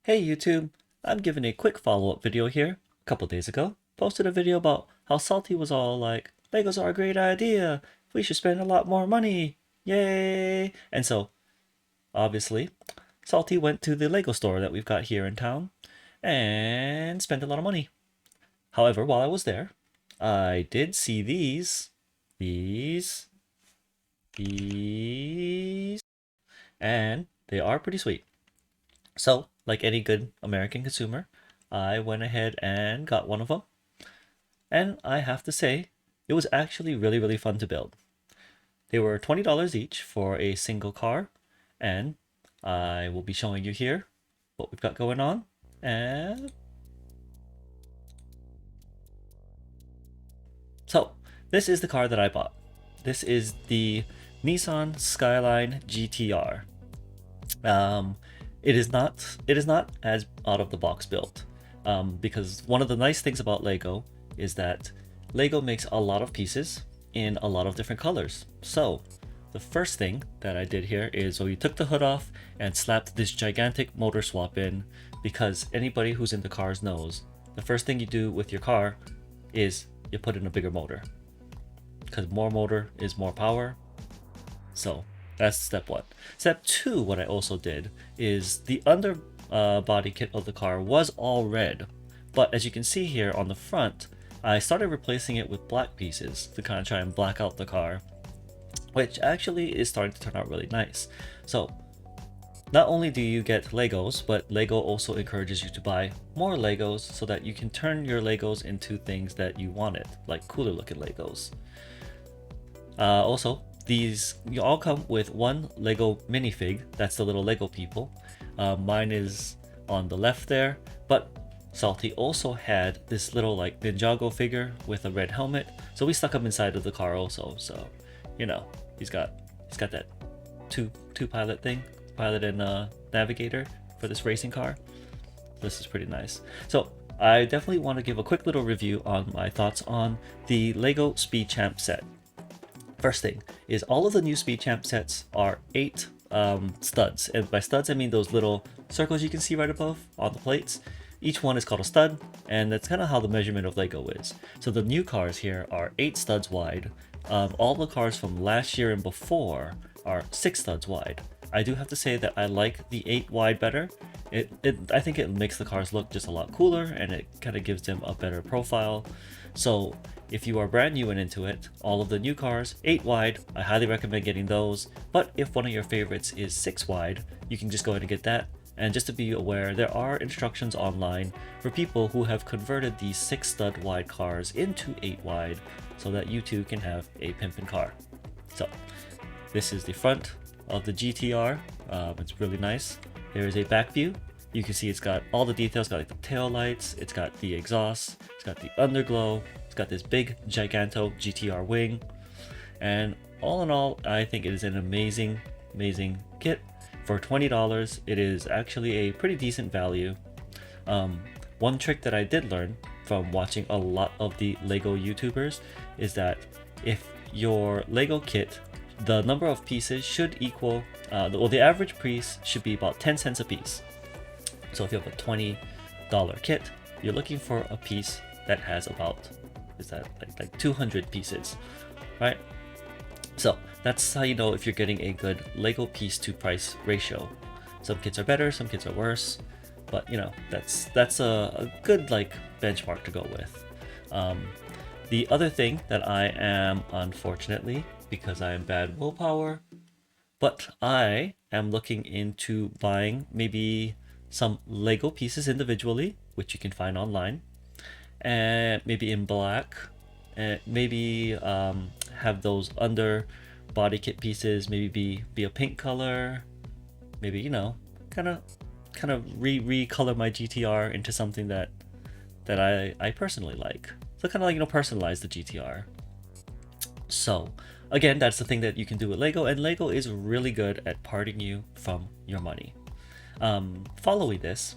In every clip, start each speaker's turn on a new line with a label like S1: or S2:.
S1: Hey YouTube, I'm giving a quick follow-up video here. A couple days ago, posted a video about how Salty was all like, Legos are a great idea, we should spend a lot more money, yay! And so, obviously, Salty went to the Lego store that we've got here in town and spent a lot of money. However, while I was there, I did see these, and they are pretty sweet. So, like any good American consumer, I went ahead and got one of them. And I have to say, it was actually really fun to build. They were $20 each for a single car, and I will be showing you here what we've got going on. And so, this is the car that I bought. This is the Nissan Skyline Gtr. It is not as out of the box built, because one of the nice things about Lego is that Lego makes a lot of pieces in a lot of different colors. So the first thing that I did here is we took the hood off and slapped this gigantic motor swap in, because anybody who's into cars knows the first thing you do with your car is you put in a bigger motor, because more motor is more power. So that's step one. Step two, what I also did is the under body kit of the car was all red, but as you can see here on the front, I started replacing it with black pieces to kind of try and black out the car, which actually is starting to turn out really nice. So not only do you get Legos, but Lego also encourages you to buy more Legos so that you can turn your Legos into things that you wanted, like cooler looking Legos. Also, these you all come with one Lego minifig. That's the little Lego people. Mine is on the left there, but Salty also had this little like Ninjago figure with a red helmet, so we stuck him inside of the car also. So, you know, he's got that two pilot thing, pilot and navigator for this racing car. This is pretty nice. So I definitely want to give a quick little review on my thoughts on the Lego Speed Champ set. First thing is all of the new Speed Champ sets are 8 studs, and by studs I mean those little circles you can see right above on the plates. Each one is called a stud, and that's kind of how the measurement of Lego is. So the new cars here are 8 studs wide. All the cars from last year and before are 6 studs wide. I do have to say that I like the 8 wide better. I think it makes the cars look just a lot cooler, and it kind of gives them a better profile. So if you are brand new and into it, all of the new cars, 8 wide, I highly recommend getting those. But if one of your favorites is 6 wide, you can just go ahead and get that. And just to be aware, there are instructions online for people who have converted these 6 stud wide cars into 8 wide so that you too can have a pimpin' car. So this is the front of the GTR. It's really nice. There is a back view. You can see it's got all the details. It's got like the tail lights, it's got the exhaust, it's got the underglow, it's got this big giganto GTR wing, and all in all, I think it is an amazing kit. For $20, it is actually a pretty decent value. One trick that I did learn from watching a lot of the Lego YouTubers is that if your Lego kit, the number of pieces should equal, the average piece should be about 10 cents a piece. So if you have a $20 kit, you're looking for a piece that has about, is that like 200 pieces, right? So that's how you know if you're getting a good Lego piece to price ratio. Some kits are better, some kits are worse, but you know, that's a good like benchmark to go with. The other thing that I am, unfortunately, because I am bad willpower, but I am looking into buying maybe some Lego pieces individually, which you can find online, and maybe in black, and maybe have those under body kit pieces maybe be a pink color, maybe, you know, kind of recolor my GTR into something that I personally like. So kind of like, you know, personalize the GTR. So again, that's the thing that you can do with Lego, and Lego is really good at parting you from your money. Following this,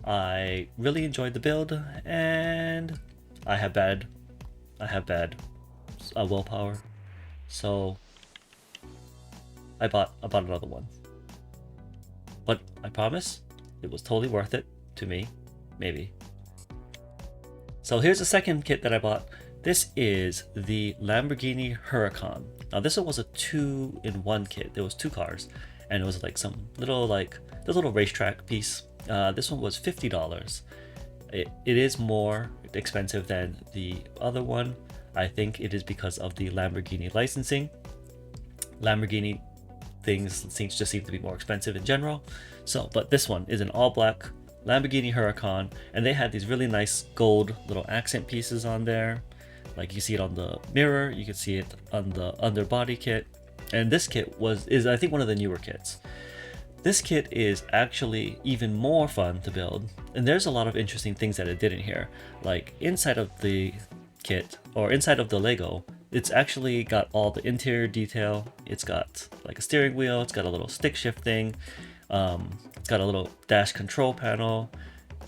S1: I really enjoyed the build, and I have bad willpower, so I bought another one. But I promise, it was totally worth it to me, maybe. So here's the second kit that I bought. This is the Lamborghini Huracan. Now this one was a 2-in-1 kit. There was 2 cars, and it was like some little this little racetrack piece. This one was $50. It is more expensive than the other one. I think it is because of the Lamborghini licensing. Lamborghini things just seem to be more expensive in general. So, but this one is an all black Lamborghini Huracan, and they had these really nice gold little accent pieces on there. Like you see it on the mirror, you can see it on the underbody kit. And this kit is I think one of the newer kits. This kit is actually even more fun to build, and there's a lot of interesting things that it did in here. Like inside of the kit, or inside of the Lego, it's actually got all the interior detail. It's got like a steering wheel, it's got a little stick shift thing, it's got a little dash control panel.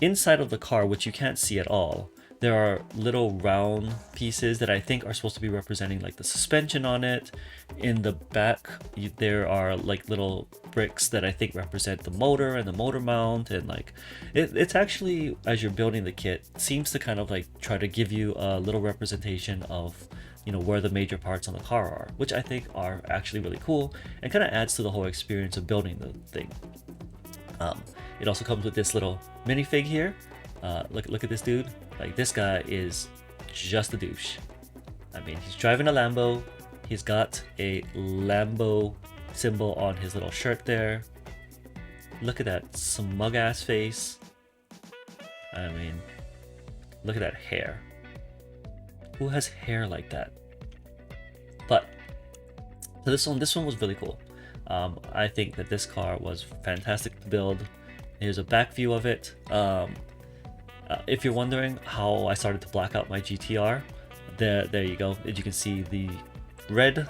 S1: Inside of the car, which you can't see at all, there are little round pieces that I think are supposed to be representing like the suspension on it. In the back, there are like little bricks that I think represent the motor and the motor mount, and like it's actually, as you're building the kit, seems to kind of like try to give you a little representation of, you know, where the major parts on the car are, which I think are actually really cool and kind of adds to the whole experience of building the thing. It also comes with this little minifig here. Look at this dude. Like, this guy is just a douche. I mean, he's driving a Lambo. He's got a Lambo symbol on his little shirt there. Look at that smug ass face. I mean, look at that hair. Who has hair like that? But so this one was really cool. I think that this car was fantastic to build. Here's a back view of it. If you're wondering how I started to black out my GTR, there you go. As you can see, the red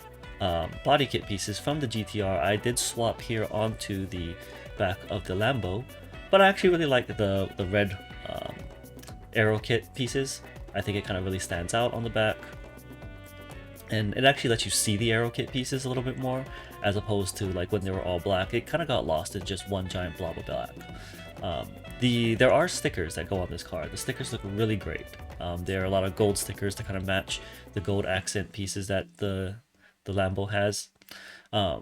S1: body kit pieces from the GTR I did swap here onto the back of the Lambo, but I actually really like the red aero kit pieces. I think it kind of really stands out on the back, and it actually lets you see the aero kit pieces a little bit more, as opposed to like when they were all black. It kind of got lost in just one giant blob of black. There are stickers that go on this car. The stickers look really great. There are a lot of gold stickers to kind of match the gold accent pieces that the Lambo has. I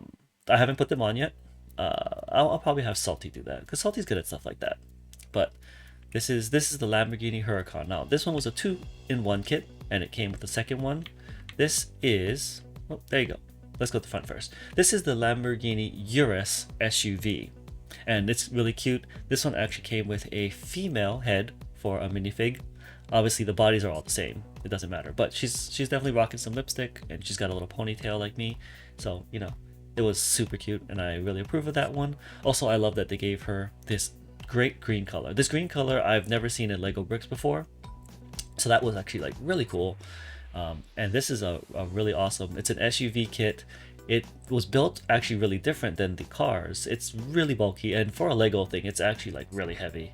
S1: haven't put them on yet. I'll probably have Salty do that, because Salty's good at stuff like that. But this is the Lamborghini Huracan. Now this one was a 2-in-1 kit, and it came with the second one. This is, oh, there you go. Let's go to the front first. This is the Lamborghini Urus SUV, and it's really cute. This one actually came with a female head for a minifig. Obviously the bodies are all the same, it doesn't matter, but she's definitely rocking some lipstick, and she's got a little ponytail like me, so you know, it was super cute, and I really approve of that one. Also, I love that they gave her this great green color. This green color I've never seen in Lego bricks before, so that was actually like really cool. And this is a really awesome, it's an SUV kit. It was built actually really different than the cars. It's really bulky, and for a Lego thing, it's actually like really heavy.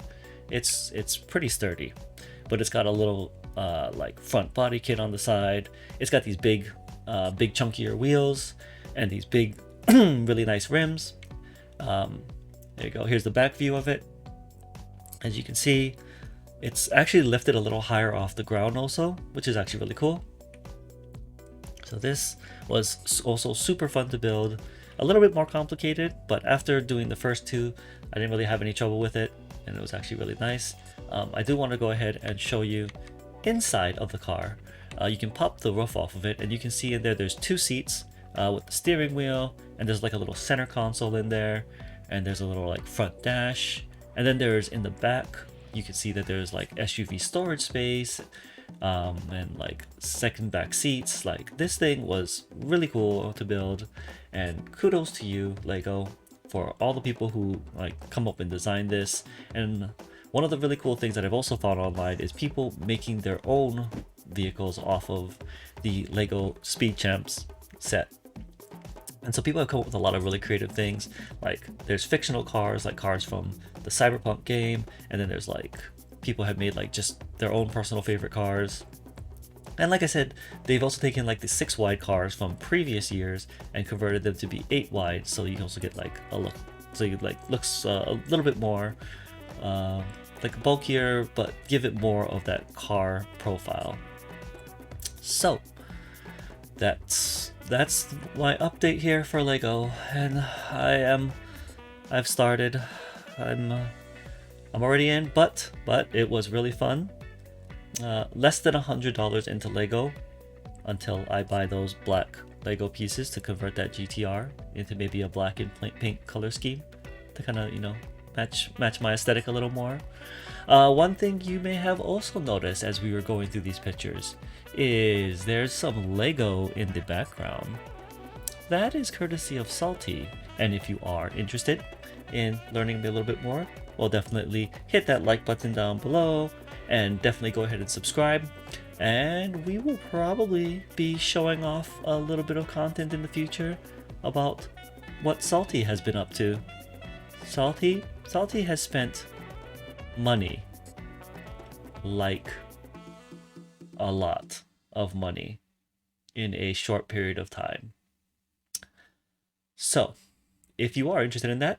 S1: It's pretty sturdy, but it's got a little like front body kit on the side. It's got these big chunkier wheels and these big really nice rims. There you go. Here's the back view of it. As you can see, it's actually lifted a little higher off the ground also, which is actually really cool. So this was also super fun to build, a little bit more complicated, but after doing the first two, I didn't really have any trouble with it, and it was actually really nice. I do want to go ahead and show you inside of the car. You can pop the roof off of it, and you can see in there's 2 seats with the steering wheel, and there's like a little center console in there, and there's a little like front dash, and then there's in the back, you can see that there's like SUV storage space, and like second back seats. Like, this thing was really cool to build, and kudos to you, Lego, for all the people who like come up and design this. And one of the really cool things that I've also found online is people making their own vehicles off of the Lego Speed Champs set. And so people have come up with a lot of really creative things. Like, there's fictional cars, like cars from the Cyberpunk game, and then there's like people have made like just their own personal favorite cars. And like I said, they've also taken like the 6 wide cars from previous years and converted them to be 8 wide, so you can also get like a look, so you like looks a little bit more like bulkier, but give it more of that car profile. So that's my update here for Lego, and I've started. I'm already in, but it was really fun. Less than $100 into Lego until I buy those black Lego pieces to convert that GTR into maybe a black and pink color scheme to kind of, you know, match my aesthetic a little more. One thing you may have also noticed as we were going through these pictures is there's some Lego in the background. That is courtesy of Salty, and if you are interested in learning a little bit more, well, definitely hit that like button down below and definitely go ahead and subscribe. And we will probably be showing off a little bit of content in the future about what Salty has been up to. Salty has spent money, like a lot of money, in a short period of time. So if you are interested in that,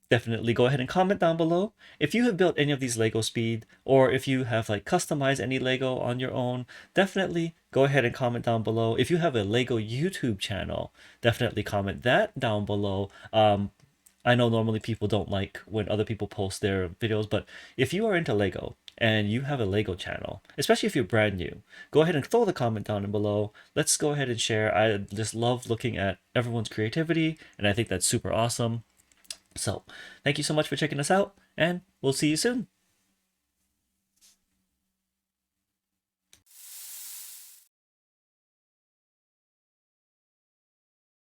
S1: definitely go ahead and comment down below. If you have built any of these Lego Speed, or if you have like customized any Lego on your own, definitely go ahead and comment down below. If you have a Lego YouTube channel, definitely comment that down below. I know normally people don't like when other people post their videos, but if you are into Lego and you have a Lego channel, especially if you're brand new, go ahead and throw the comment down below. Let's go ahead and share. I just love looking at everyone's creativity, and I think that's super awesome. So thank you so much for checking us out, and we'll see you soon.